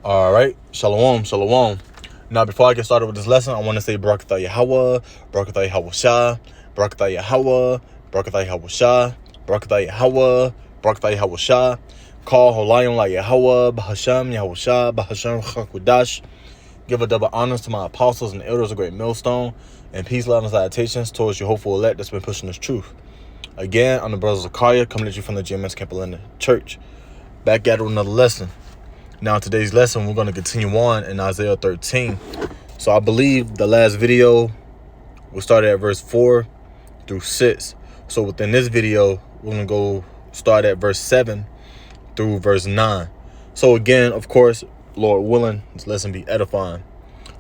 All right, shalom, shalom. Now, before I get started with this lesson, I want to say Barakatah Yahweh, Barakatah Yahweh, Barakatah Yahweh, Barakatah Yahweh, Barakatah Yahweh, Barakatah Yahweh. Call Holayim La Yahweh, Bahasham Yahweh, Bahasham Chakudash. Give a double honors to my apostles and elders of Great Millstone, and peace, love, and salutations towards your hopeful elect that's been pushing this truth. Again, I'm the brother Zakaria, coming at you from the GMS Capelina Church. Back at it with another lesson. Now, in today's lesson, we're going to continue on in Isaiah 13. So I believe the last video, we started at verse 4 through 6. So within this video, we're going to go start at verse 7 through verse 9. So again, of course, Lord willing, this lesson be edifying.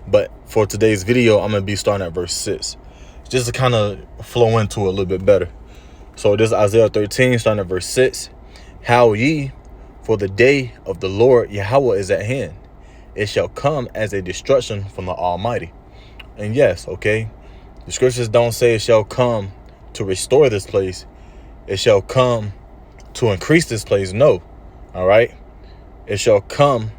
But for today's video, I'm going to be starting at verse 6, just to kind of flow into it a little bit better. So this is Isaiah 13, starting at verse 6. How ye, for the day of the Lord Yahweh is at hand. It shall come as a destruction from the Almighty. And yes, okay, the scriptures don't say it shall come to restore this place. It shall come to increase this place. No, all right. It shall come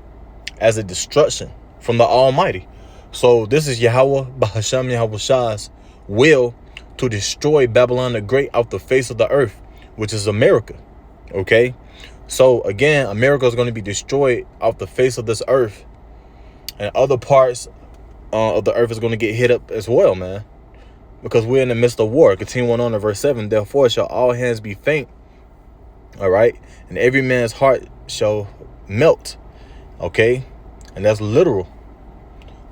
as a destruction from the Almighty. So this is Yahweh, Bahasham Yahweh Shah's will to destroy Babylon the Great off the face of the earth, which is America. Okay. So again, America is going to be destroyed off the face of this earth, and other parts of the earth is going to get hit up as well, man, because we're in the midst of war. Continuing on to verse 7, therefore shall all hands be faint, all right, and every man's heart shall melt, okay, and that's literal,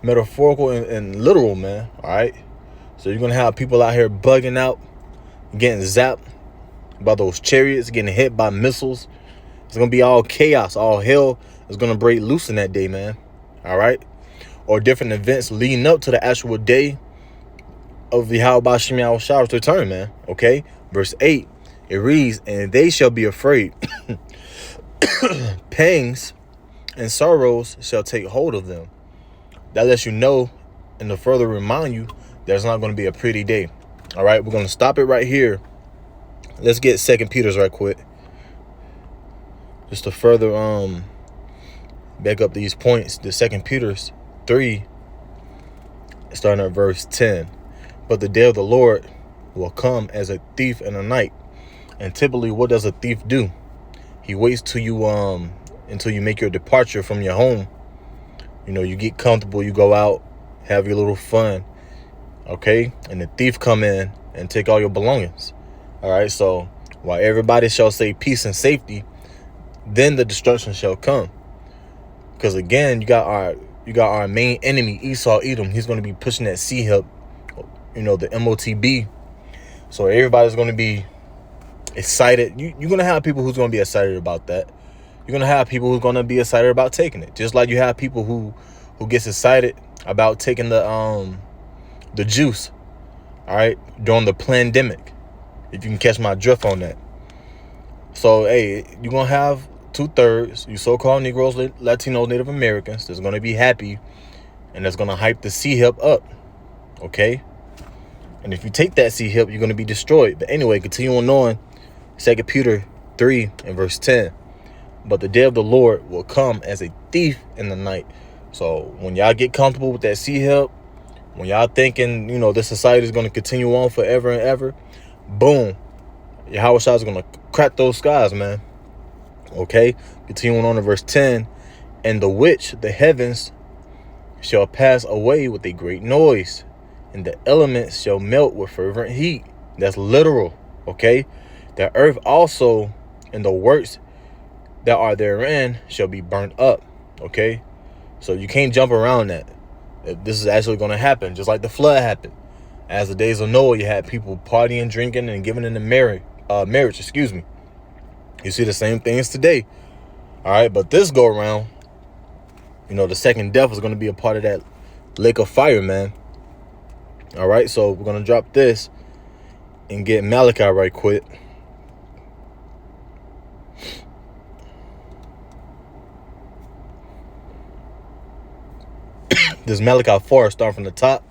metaphorical, and literal, man, all right. So you're going to have people out here bugging out, getting zapped by those chariots, getting hit by missiles. It's going to be all chaos. All hell is going to break loose in that day, man. All right? Or different events leading up to the actual day of the Yahweh Bashim Yahweh Shah's return, man. Okay? Verse 8, it reads, and they shall be afraid. Pangs and sorrows shall take hold of them. That lets you know, and to further remind you, there's not going to be a pretty day. All right? We're going to stop it right here. Let's get 2 Peter's right quick. Just to further back up these points, the 2 Peter's 3, starting at verse 10. But the day of the Lord will come as a thief in the night. And typically, what does a thief do? He waits till you until you make your departure from your home. You know, you get comfortable, you go out, have your little fun, okay? And the thief come in and take all your belongings. All right, so while everybody shall say peace and safety, then the destruction shall come. Because again, you got our main enemy, Esau Edom. He's going to be pushing that C-Hip, you know, the MOTB. So everybody's going to be excited. You're going to have people who's going to be excited about that. You're going to have people who's going to be excited about taking it. Just like you have people who gets excited about taking the juice, all right, during the pandemic. If you can catch my drift on that. So, hey, you're going to have 2/3, you so-called Negroes, Latinos, Native Americans, that's going to be happy, and that's going to hype the C-Hip up, okay? And if you take that C-Hip, you're going to be destroyed. But anyway, continuing on, 2 Peter 3 and verse 10. But the day of the Lord will come as a thief in the night. So when y'all get comfortable with that C-Hip, when y'all thinking, you know, this society is going to continue on forever and ever, boom, Yahweh Shah is going to crack those skies, man. Okay, continuing on to verse 10, and the which the heavens shall pass away with a great noise, and the elements shall melt with fervent heat. That's literal, okay? The earth also and the works that are therein shall be burnt up, okay? So you can't jump around that. This is actually going to happen, just like the flood happened. As the days of Noah, you had people partying, drinking, and giving in the marriage, excuse me. You see the same things today. All right, but this go around, you know, the second death is going to be a part of that lake of fire, man. All right, so we're going to drop this and get Malachi right quick. This Malachi 4, starting from the top.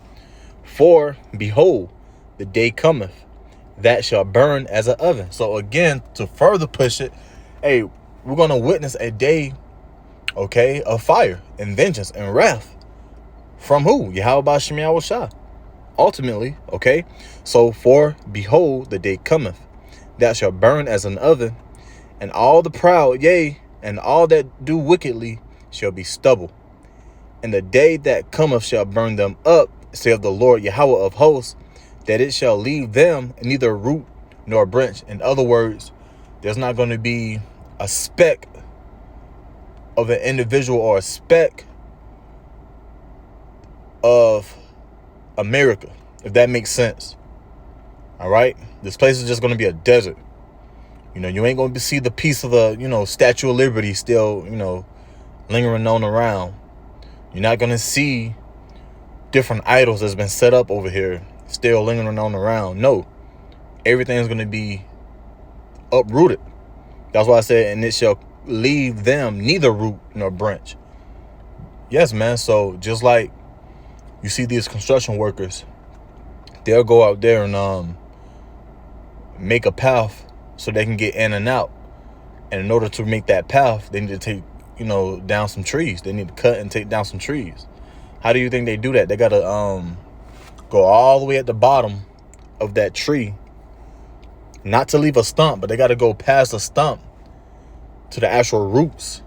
For, behold, the day cometh, that shall burn as an oven. So again, to further push it, hey, we're going to witness a day okay, of fire and vengeance and wrath. From who? Yahweh Shem Yahushua. Ultimately, okay? So, for behold, the day cometh, that shall burn as an oven, and all the proud, yea, and all that do wickedly shall be stubble. And the day that cometh shall burn them up, saith the Lord Yahweh of hosts, that it shall leave them neither root nor branch. In other words, there's not going to be a speck of an individual or a speck of America, if that makes sense. All right, this place is just going to be a desert. You ain't going to see the piece of the Statue of Liberty still lingering on around. You're not going to see different idols that's been set up over here still lingering on around. No, everything's going to be uprooted. That's why I said, and it shall leave them neither root nor branch. Yes, man. So just like you see these construction workers, they'll go out there and make a path so they can get in and out. And in order to make that path, they need to take, down some trees. They need to cut and take down some trees. How do you think they do that? They got to go all the way at the bottom of that tree, not to leave a stump, but they got to go past the stump to the actual roots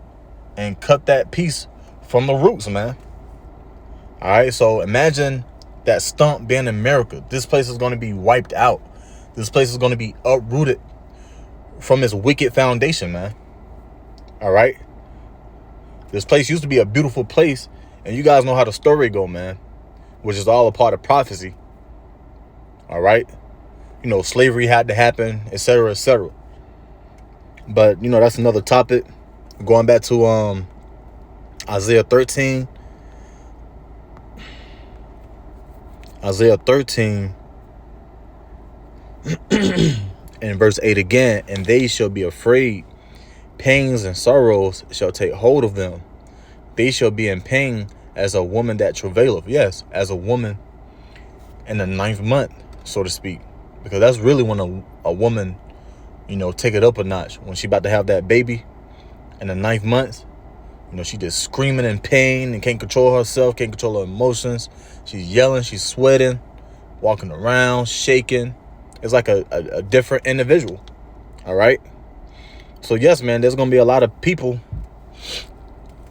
and cut that piece from the roots, man. All right, so imagine that stump being in America. This place is going to be wiped out. This place is going to be uprooted from its wicked foundation, man. All right. This place used to be a beautiful place, and you guys know how the story go, man, which is all a part of prophecy. All right. Slavery had to happen, etc., etc. But, that's another topic. Going back to Isaiah 13. Isaiah 13 and verse 8 again, and they shall be afraid. Pains and sorrows shall take hold of them. They shall be in pain as a woman that travaileth. Yes, as a woman in the 9th month, so to speak. Because that's really when a woman, take it up a notch. When she about to have that baby in the 9th month, she just screaming in pain and can't control herself, can't control her emotions. She's yelling, she's sweating, walking around, shaking. It's like a different individual. All right. So yes, man, there's going to be a lot of people,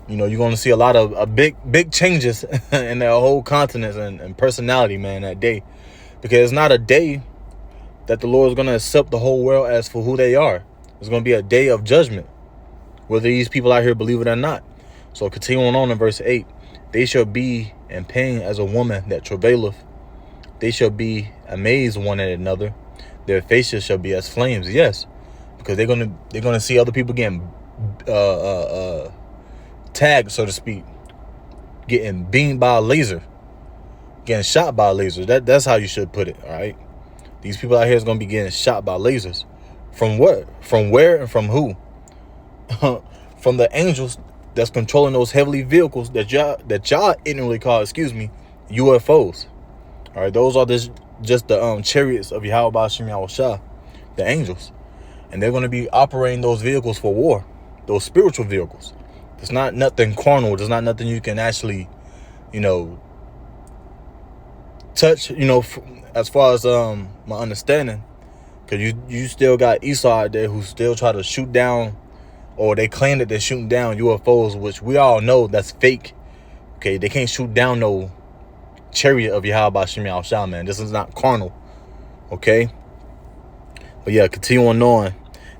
you're going to see a lot of big changes in their whole continents and personality, man, that day. Because it's not a day that the Lord is going to accept the whole world as for who they are. It's going to be a day of judgment, whether these people out here believe it or not. So continuing on in verse 8, they shall be in pain as a woman that travaileth. They shall be amazed one at another. Their faces shall be as flames. Yes, because they're gonna see other people getting tagged, so to speak, getting beamed by a laser, getting shot by a laser. That's how you should put it. All right, these people out here is gonna be getting shot by lasers. From what? From where? And from who? From the angels that's controlling those heavenly vehicles that y'all ignorantly call, UFOs. All right, those are just the chariots of Yahweh Shem Yahushua, the angels, and they're going to be operating those vehicles for war, those spiritual vehicles. It's not nothing carnal. There's not nothing you can actually, touch. As far as my understanding, because you still got Esau out there who still try to shoot down, or they claim that they're shooting down UFOs, which we all know that's fake. Okay, they can't shoot down no chariot of Yahweh Shem Yahushua, man. This is not carnal. Okay? But yeah, continuing on.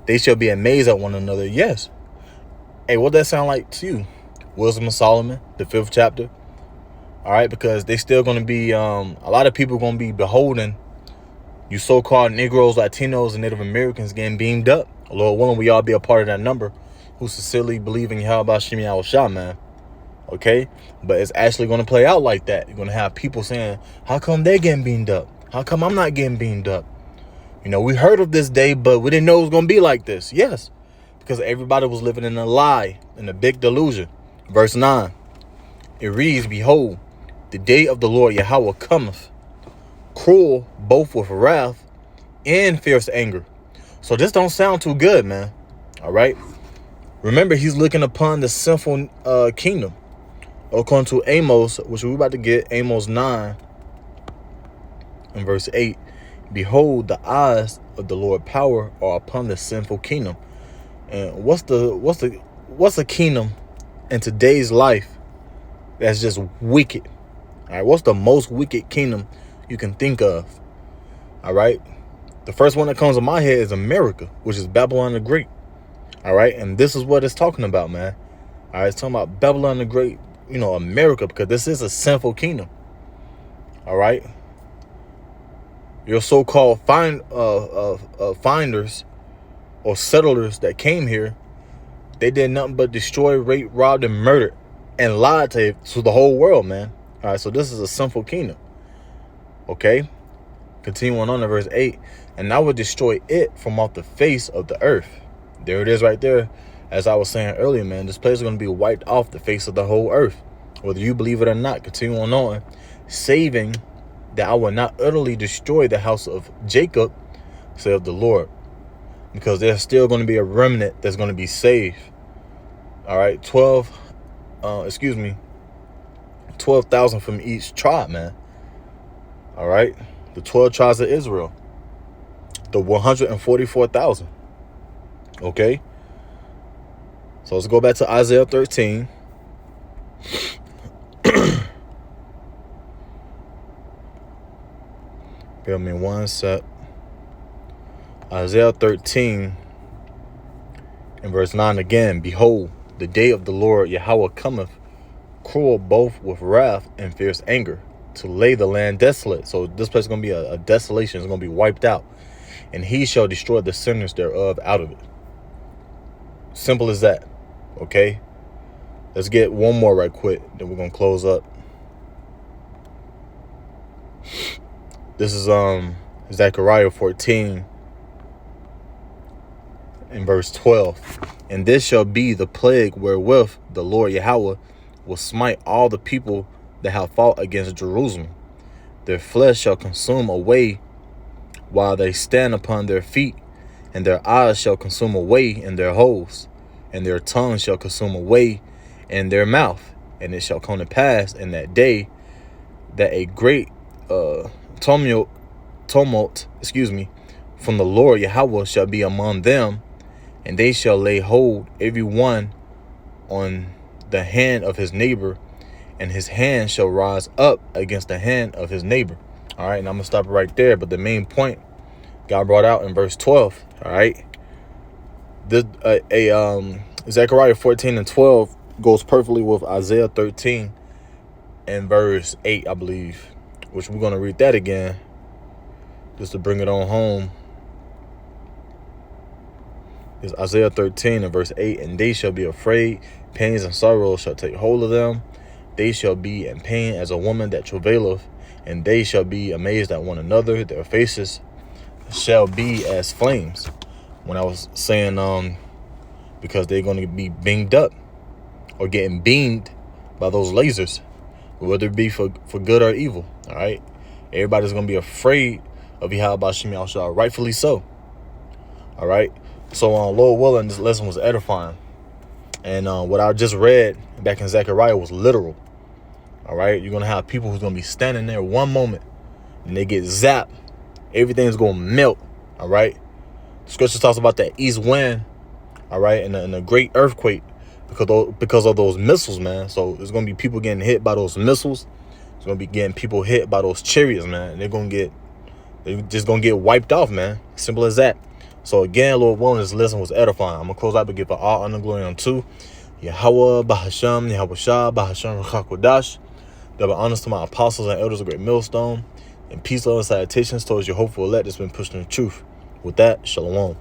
They shall be amazed at one another. Yes. Hey, what that sound like to you? Wisdom of Solomon, the 5th chapter. All right, because they still going to be, a lot of people going to be beholding you so-called Negroes, Latinos, and Native Americans getting beamed up. Lord willing, we all be a part of that number who sincerely believe in Yahweh Shem Yahushua, man. Okay? But it's actually going to play out like that. You're going to have people saying, how come they're getting beamed up? How come I'm not getting beamed up? We heard of this day, but we didn't know it was going to be like this. Yes. Because everybody was living in a lie, in a big delusion. Verse 9. It reads, behold, the day of the Lord Yahweh cometh, cruel both with wrath and fierce anger. So this don't sound too good, man. All right. Remember, he's looking upon the sinful kingdom. According to Amos, which we're about to get, Amos 9 and verse 8. Behold, the eyes of the Lord power are upon the sinful kingdom. And what's a kingdom in today's life that's just wicked? All right, what's the most wicked kingdom you can think of? All right, the first one that comes to my head is America, which is Babylon the Great. All right, and this is what it's talking about, man. All right, it's talking about Babylon the Great, America, because this is a sinful kingdom. All right, your so-called finders or settlers that came here, they did nothing but destroy, rape, robbed, and murdered, and lied to the whole world, man. All right, so this is a sinful kingdom. Okay, continuing on to verse 8. And I will destroy it from off the face of the earth. There it is right there. As I was saying earlier, man, this place is going to be wiped off the face of the whole earth, whether you believe it or not. Continuing on, saving that I will not utterly destroy the house of Jacob, saith the Lord, because there's still going to be a remnant that's going to be saved. All right, 12,000 from each tribe, man. All right, the 12 tribes of Israel, the 144,000. Okay, so let's go back to Isaiah 13. Bear me one sec. Isaiah 13 and verse 9 again. Behold, the day of the Lord Yahweh cometh, cruel both with wrath and fierce anger, to lay the land desolate. So this place is going to be a desolation. It's going to be wiped out. And he shall destroy the sinners thereof out of it. Simple as that. Okay, let's get one more right quick, then we're going to close up. This is Zechariah 14 in verse 12. And this shall be the plague wherewith the Lord Yahweh will smite all the people that have fought against Jerusalem. Their flesh shall consume away while they stand upon their feet, and their eyes shall consume away in their holes, and their tongue shall consume away in their mouth. And it shall come to pass in that day that a great tumult, from the Lord Yahweh shall be among them, and they shall lay hold every one on the hand of his neighbor, and his hand shall rise up against the hand of his neighbor. All right, and I'm gonna stop it right there. But the main point God brought out in verse 12. All right, Zechariah 14 and 12 goes perfectly with Isaiah 13 and verse 8, I believe, which we're gonna read that again just to bring it on home. It's Isaiah 13 and verse 8. And they shall be afraid, pains and sorrows shall take hold of them. They shall be in pain as a woman that travaileth, and they shall be amazed at one another. Their faces shall be as flames. When I was saying because they're going to be binged up or getting beamed by those lasers, whether it be for good or evil. All right, everybody's going to be afraid of Yahweh Shem Yahushua, rightfully so. All right, so Lord willing, this lesson was edifying, and what I just read back in Zechariah was literal. All right, you're going to have people who's going to be standing there one moment and they get zapped. Everything's going to melt. All right, the scripture talks about that east wind. All right, and a great earthquake because of those missiles, man. So there's going to be people getting hit by those missiles. There's going to be getting people hit by those chariots, man. They're just going to get wiped off, man. Simple as that. So again, Lord willing, this lesson was edifying. I'm going to close out and give all honor and glory unto Yahweh, Bahasham, Yahweh Shah, Bahasham, Rachakodash. Double honors to my apostles and elders of Great Millstone, and peace, love, and salutations towards your hopeful elect that's been pushed in the truth. With that, shalom.